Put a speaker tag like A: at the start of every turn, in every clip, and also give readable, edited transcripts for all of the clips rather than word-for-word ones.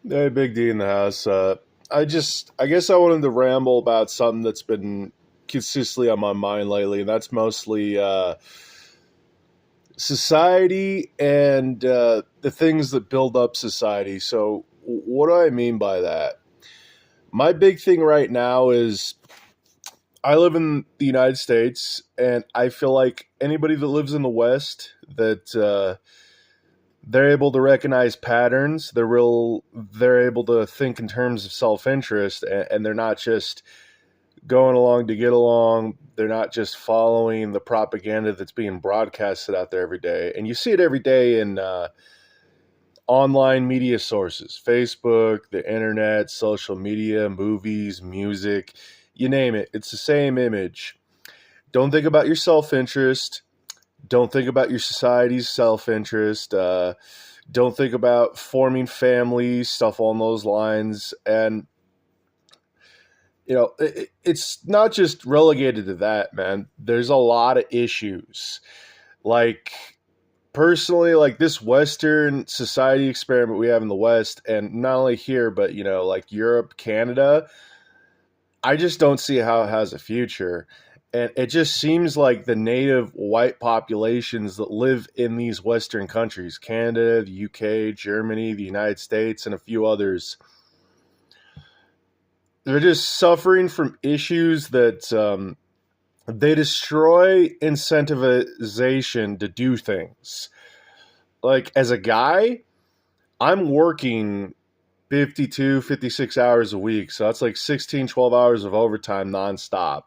A: Hey, Big D in the house. I guess I wanted to ramble about something that's been consistently on my mind lately, and that's mostly society and the things that build up society. So, what do I mean by that? My big thing right now is I live in the United States, and I feel like anybody that lives in the West that they're able to recognize patterns. They're able to think in terms of self-interest, and they're not just going along to get along. They're not just following the propaganda that's being broadcasted out there every day. And you see it every day in online media sources: Facebook, the internet, social media, movies, music, you name it. It's the same image. Don't think about your self-interest. Don't think about your society's self-interest. Don't think about forming families, stuff on those lines. And it's not just relegated to that, man. There's a lot of issues. Like, personally, like this Western society experiment we have in the West, and not only here, but like Europe, Canada, I just don't see how it has a future. And it just seems like the native white populations that live in these Western countries, Canada, the UK, Germany, the United States, and a few others, they're just suffering from issues that they destroy incentivization to do things. Like, as a guy, I'm working 52, 56 hours a week. So that's like 16, 12 hours of overtime nonstop.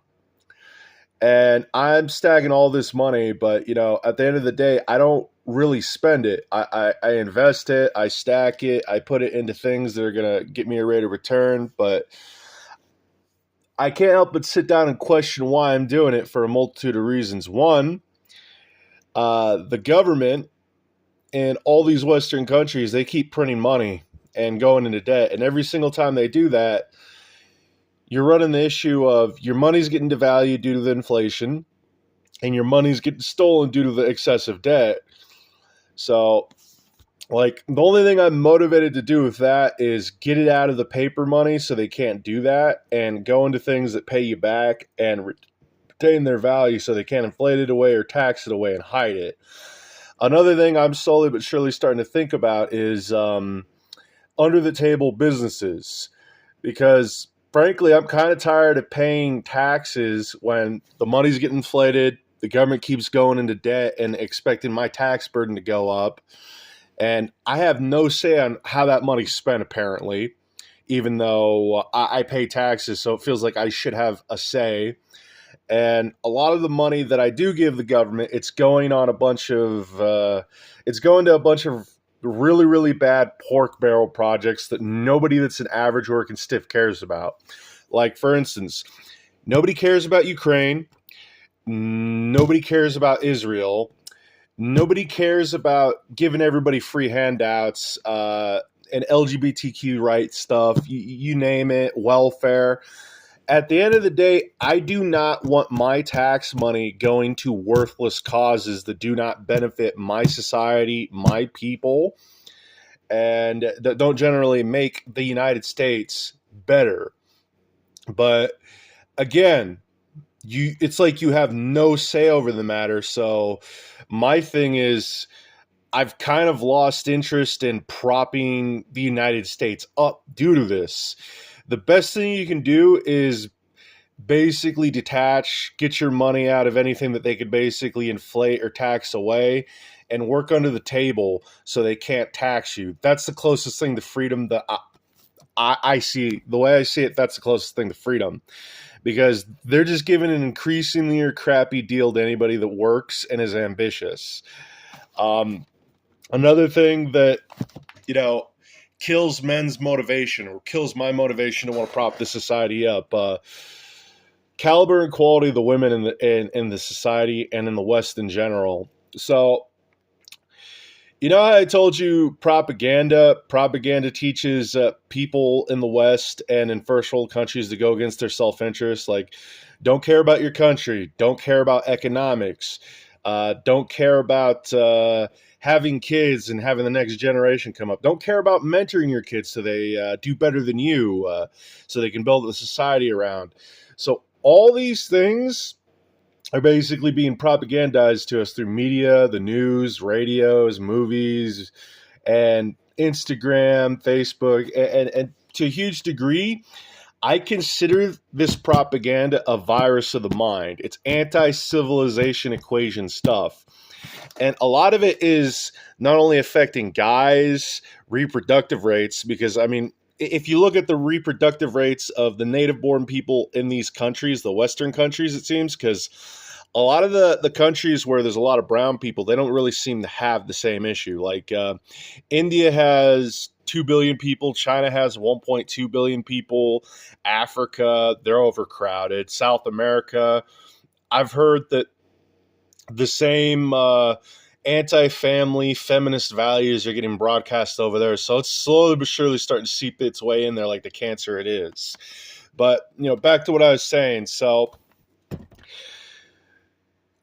A: And I'm stacking all this money, but at the end of the day, I don't really spend it. I invest it, I stack it, I put it into things that are gonna get me a rate of return, but I can't help but sit down and question why I'm doing it for a multitude of reasons. One, the government in all these Western countries, they keep printing money and going into debt. And every single time they do that, you're running the issue of your money's getting devalued due to the inflation, and your money's getting stolen due to the excessive debt. So, like, the only thing I'm motivated to do with that is get it out of the paper money so they can't do that, and go into things that pay you back and retain their value so they can't inflate it away or tax it away and hide it. Another thing I'm slowly but surely starting to think about is under the table businesses, because frankly, I'm kind of tired of paying taxes when the money's getting inflated, the government keeps going into debt and expecting my tax burden to go up. And I have no say on how that money's spent, apparently, even though I pay taxes. So it feels like I should have a say. And a lot of the money that I do give the government, it's going to a bunch of really, really bad pork barrel projects that nobody that's an average working stiff cares about. Like, for instance, nobody cares about Ukraine. Nobody cares about Israel. Nobody cares about giving everybody free handouts and LGBTQ rights stuff, you name it, welfare. At the end of the day, I do not want my tax money going to worthless causes that do not benefit my society, my people, and that don't generally make the United States better. But again, it's like you have no say over the matter. So my thing is, I've kind of lost interest in propping the United States up due to this. The best thing you can do is basically detach, get your money out of anything that they could basically inflate or tax away, and work under the table so they can't tax you. That's the closest thing to freedom that I see. The way I see it, that's the closest thing to freedom, because they're just giving an increasingly crappy deal to anybody that works and is ambitious. Another thing that, you know, kills men's motivation, or kills my motivation to want to prop this society up. Caliber and quality of the women in the society and in the West in general. So, how I told you propaganda teaches people in the West and in first world countries to go against their self-interest. Like, don't care about your country, don't care about economics, don't care about having kids and having the next generation come up. Don't care about mentoring your kids so they do better than you, so they can build a society around. So all these things are basically being propagandized to us through media, the news, radios, movies, and Instagram, Facebook, and to a huge degree, I consider this propaganda a virus of the mind. It's anti-civilization equation stuff. And a lot of it is not only affecting guys' reproductive rates, because, I mean, if you look at the reproductive rates of the native born people in these countries, the Western countries, it seems, because a lot of the countries where there's a lot of brown people, they don't really seem to have the same issue. Like India has 2 billion people, China has 1.2 billion people, Africa, they're overcrowded. South America, I've heard that the same anti-family feminist values are getting broadcast over there. So it's slowly but surely starting to seep its way in there like the cancer it is. But, back to what I was saying. So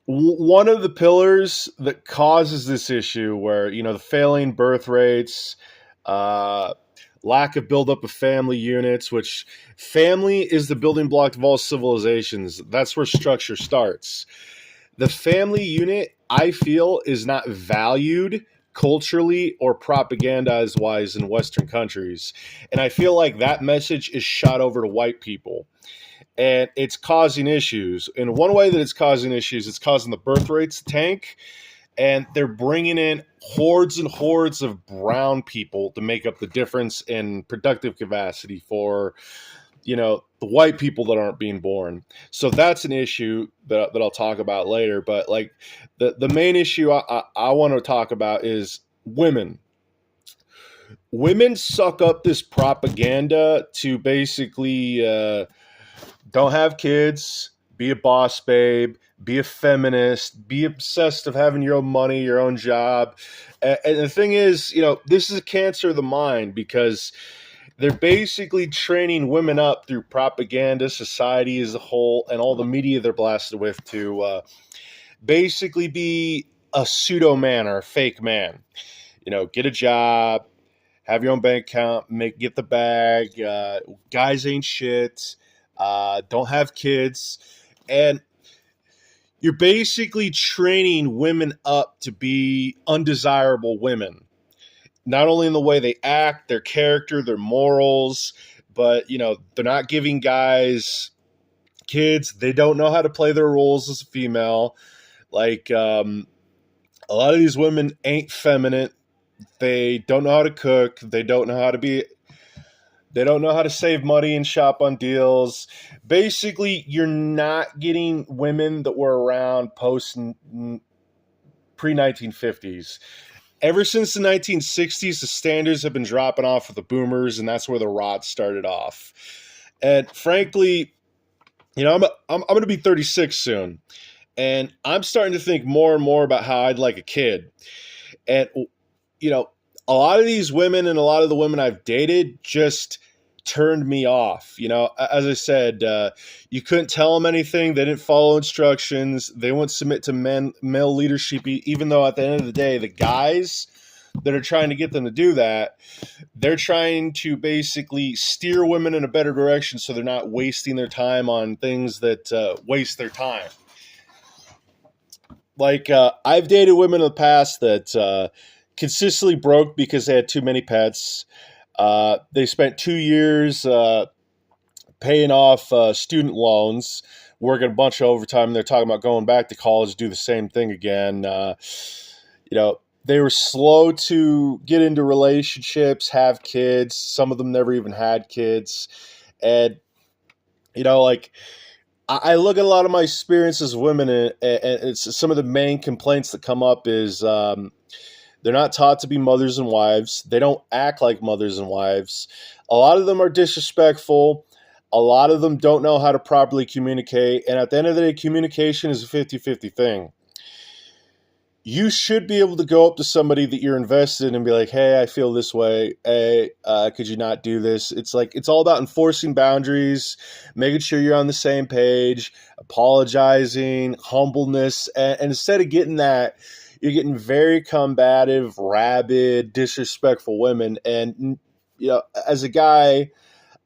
A: one of the pillars that causes this issue where, the failing birth rates, lack of buildup of family units, which family is the building block of all civilizations. That's where structure starts. The family unit, I feel, is not valued culturally or propagandized wise in Western countries. And I feel like that message is shot over to white people. And it's causing issues. And one way that it's causing issues, it's causing the birth rates to tank. And they're bringing in hordes and hordes of brown people to make up the difference in productive capacity for, the white people that aren't being born. So that's an issue that I'll talk about later. But like the main issue I want to talk about is women. Women suck up this propaganda to basically don't have kids, be a boss babe, be a feminist, be obsessed of having your own money, your own job. And the thing is, this is a cancer of the mind because they're basically training women up through propaganda, society as a whole, and all the media they're blasted with to basically be a pseudo man or a fake man. Get a job, have your own bank account, get the bag. Guys ain't shit. Don't have kids. And you're basically training women up to be undesirable women. Not only in the way they act, their character, their morals, but, they're not giving guys kids. They don't know how to play their roles as a female. Like, a lot of these women ain't feminine. They don't know how to cook. They don't know how to save money and shop on deals. Basically, you're not getting women that were around pre-1950s. Ever since the 1960s, the standards have been dropping off with the boomers, and that's where the rot started off. And frankly, I'm going to be 36 soon, and I'm starting to think more and more about how I'd like a kid. And, a lot of these women and a lot of the women I've dated just turned me off. As I said, you couldn't tell them anything. They didn't follow instructions. They wouldn't submit to male leadership, even though at the end of the day, the guys that are trying to get them to do that, they're trying to basically steer women in a better direction so they're not wasting their time on things that waste their time. Like, I've dated women in the past that consistently broke because they had too many pets. They spent 2 years paying off student loans, working a bunch of overtime, and they're talking about going back to college, do the same thing again. They were slow to get into relationships, have kids. Some of them never even had kids. And, I look at a lot of my experiences with women, and it's some of the main complaints that come up is they're not taught to be mothers and wives. They don't act like mothers and wives. A lot of them are disrespectful. A lot of them don't know how to properly communicate. And at the end of the day, communication is a 50-50 thing. You should be able to go up to somebody that you're invested in and be like, hey, I feel this way. Hey, could you not do this? It's all about enforcing boundaries, making sure you're on the same page, apologizing, humbleness. And instead of getting that, you're getting very combative, rabid, disrespectful women. And, as a guy,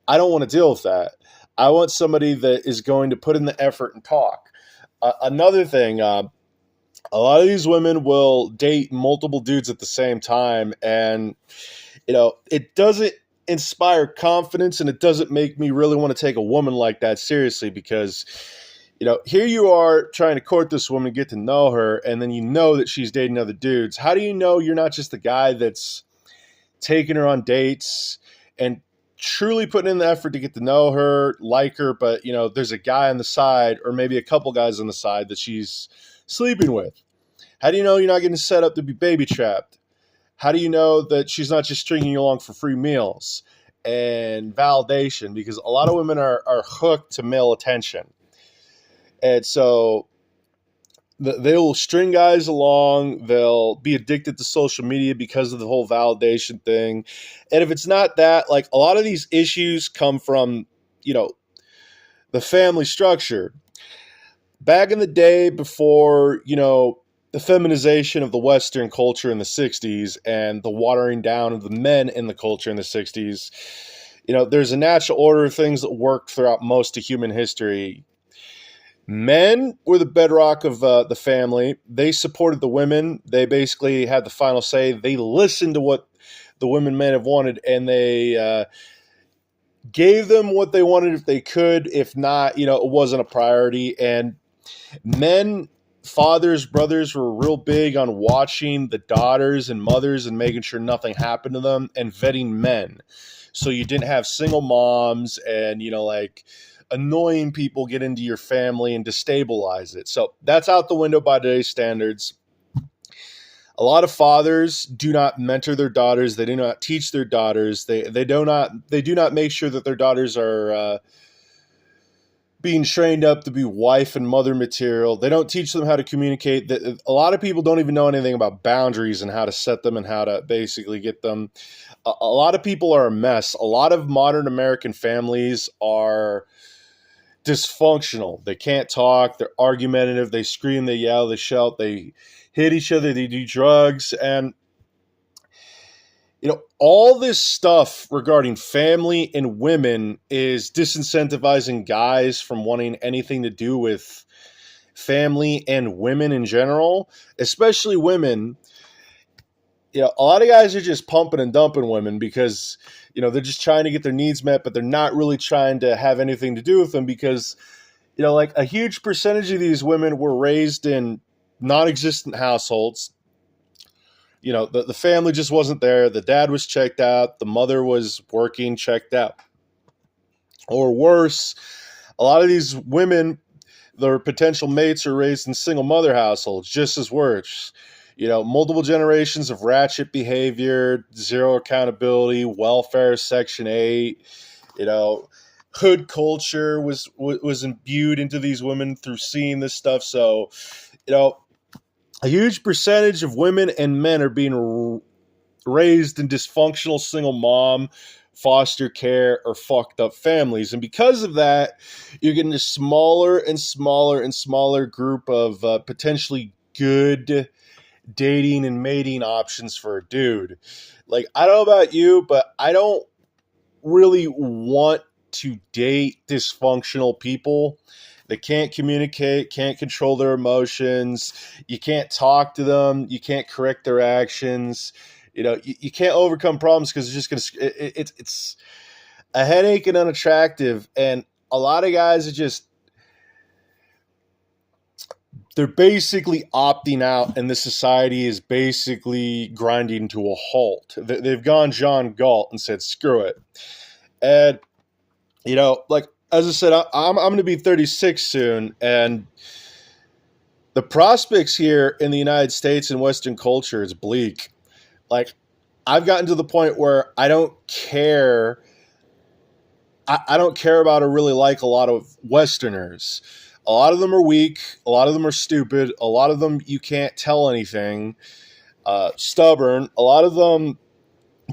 A: I don't want to deal with that. I want somebody that is going to put in the effort and talk. Another thing, a lot of these women will date multiple dudes at the same time, and it doesn't inspire confidence, and it doesn't make me really want to take a woman like that seriously, because here you are trying to court this woman, get to know her, and then that she's dating other dudes. How do you know you're not just the guy that's taking her on dates and truly putting in the effort to get to know her, like her, but there's a guy on the side, or maybe a couple guys on the side, that she's sleeping with? How do you know you're not getting set up to be baby trapped? How do you know that she's not just stringing you along for free meals and validation? Because a lot of women are hooked to male attention. And so they will string guys along. They'll be addicted to social media because of the whole validation thing. And if it's not that, like, a lot of these issues come from, the family structure. Back in the day, before, the feminization of the Western culture in the 60s and the watering down of the men in the culture in the 60s, there's a natural order of things that worked throughout most of human history. Men were the bedrock of the family. They supported the women. They basically had the final say. They listened to what the women may have wanted, and they gave them what they wanted if they could. If not, it wasn't a priority. And men, fathers, brothers were real big on watching the daughters and mothers and making sure nothing happened to them, and vetting men. So you didn't have single moms and, annoying people get into your family and destabilize it. So that's out the window by today's standards. A lot of fathers do not mentor their daughters. They do not teach their daughters. They do not make sure that their daughters are being trained up to be wife and mother material. They don't teach them how to communicate. A lot of people don't even know anything about boundaries and how to set them and how to basically get them. A lot of people are a mess. A lot of modern American families are dysfunctional. They can't talk. They're argumentative. They scream, they yell, they shout, they hit each other, they do drugs. And, all this stuff regarding family and women is disincentivizing guys from wanting anything to do with family and women in general, especially women. A lot of guys are just pumping and dumping women because, they're just trying to get their needs met, but they're not really trying to have anything to do with them because, like, a huge percentage of these women were raised in non-existent households. The family just wasn't there. The dad was checked out. The mother was working, checked out. Or worse, a lot of these women, their potential mates, are raised in single mother households, just as worse. Multiple generations of ratchet behavior, zero accountability, welfare, Section 8, hood culture was imbued into these women through seeing this stuff. So, a huge percentage of women and men are being raised in dysfunctional single mom, foster care, or fucked up families. And because of that, you're getting a smaller and smaller and smaller group of potentially good dating and mating options for a dude. Like, I don't know about you, but I don't really want to date dysfunctional people. They can't communicate, can't control their emotions. You can't talk to them. You can't correct their actions. You can't overcome problems because it's just going to, it's a headache and unattractive. And a lot of guys are just, they're basically opting out, and the society is basically grinding to a halt. They've gone John Galt and said, screw it. And, like, as I said, I'm going to be 36 soon, and the prospects here in the United States and Western culture is bleak. Like, I've gotten to the point where I don't care. I don't care about or really like a lot of Westerners. A lot of them are weak. A lot of them are stupid. A lot of them you can't tell anything. Stubborn. A lot of them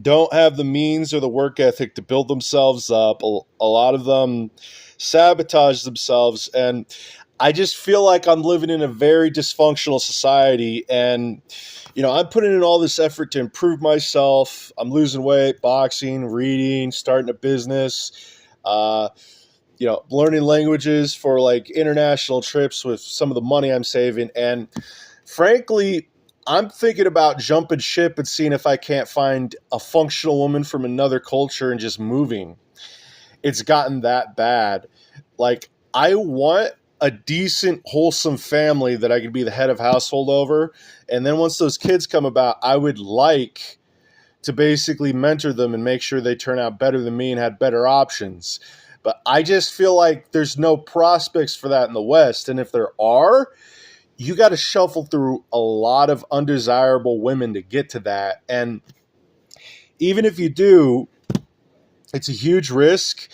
A: don't have the means or the work ethic to build themselves up. A lot of them sabotage themselves. And I just feel like I'm living in a very dysfunctional society, and I'm putting in all this effort to improve myself. I'm losing weight, boxing, reading, starting a business, uh, learning languages for like international trips with some of the money I'm saving. And frankly, I'm thinking about jumping ship and seeing if I can't find a functional woman from another culture and just moving. It's gotten that bad. Like, I want a decent, wholesome family that I could be the head of household over. And then once those kids come about, I would like to basically mentor them and make sure they turn out better than me and had better options. But I just feel like there's no prospects for that in the West. And if there are, you got to shuffle through a lot of undesirable women to get to that. And even if you do, it's a huge risk.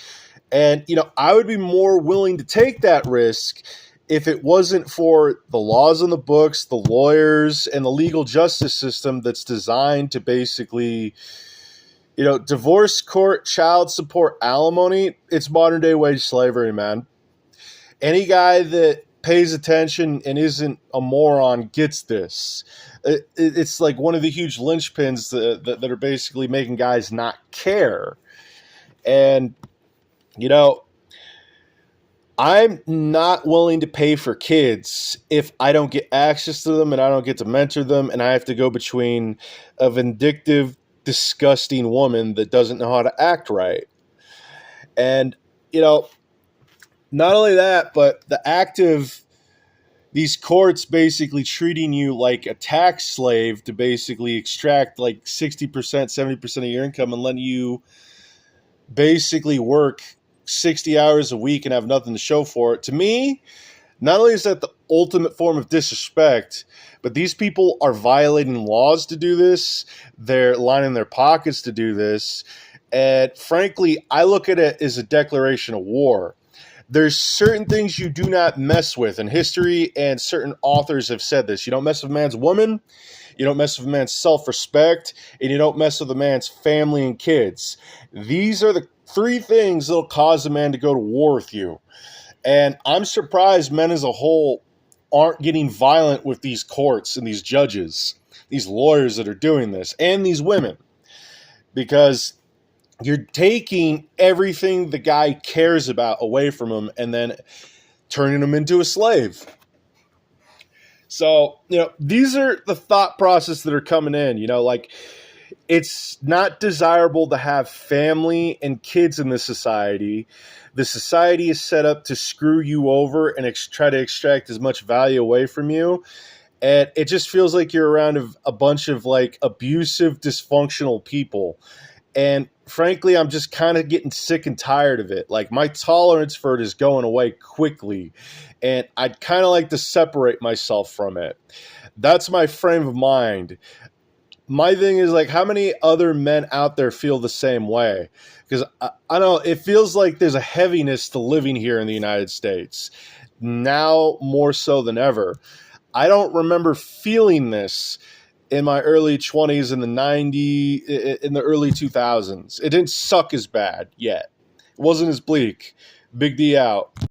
A: And, I would be more willing to take that risk if it wasn't for the laws on the books, the lawyers, and the legal justice system that's designed to basically, divorce court, child support, alimony. It's modern day wage slavery, man. Any guy that pays attention and isn't a moron gets this. It's like one of the huge linchpins that are basically making guys not care. And, I'm not willing to pay for kids if I don't get access to them and I don't get to mentor them, and I have to go between a vindictive, disgusting woman that doesn't know how to act right. And, not only that, but the act of these courts basically treating you like a tax slave to basically extract like 60%, 70% of your income and letting you basically work 60 hours a week and have nothing to show for it. To me, not only is that the ultimate form of disrespect, but these people are violating laws to do this. They're lining their pockets to do this. And frankly, I look at it as a declaration of war. There's certain things you do not mess with in history, and certain authors have said this. You don't mess with a man's woman, you don't mess with a man's self-respect, and you don't mess with a man's family and kids. These are the three things that'll cause a man to go to war with you. And I'm surprised men as a whole aren't getting violent with these courts and these judges, these lawyers that are doing this, and these women. Because you're taking everything the guy cares about away from him and then turning him into a slave. So, these are the thought process that are coming in, like, it's not desirable to have family and kids in this society. The society is set up to screw you over and try to extract as much value away from you. And it just feels like you're around a bunch of like abusive, dysfunctional people. And frankly, I'm just kind of getting sick and tired of it. Like, my tolerance for it is going away quickly. And I'd kind of like to separate myself from it. That's my frame of mind. My thing is, like, how many other men out there feel the same way? Because I don't know, it feels like there's a heaviness to living here in the United States. Now more so than ever. I don't remember feeling this in my early 20s, in the early 2000s. It didn't suck as bad yet. It wasn't as bleak. Big D out.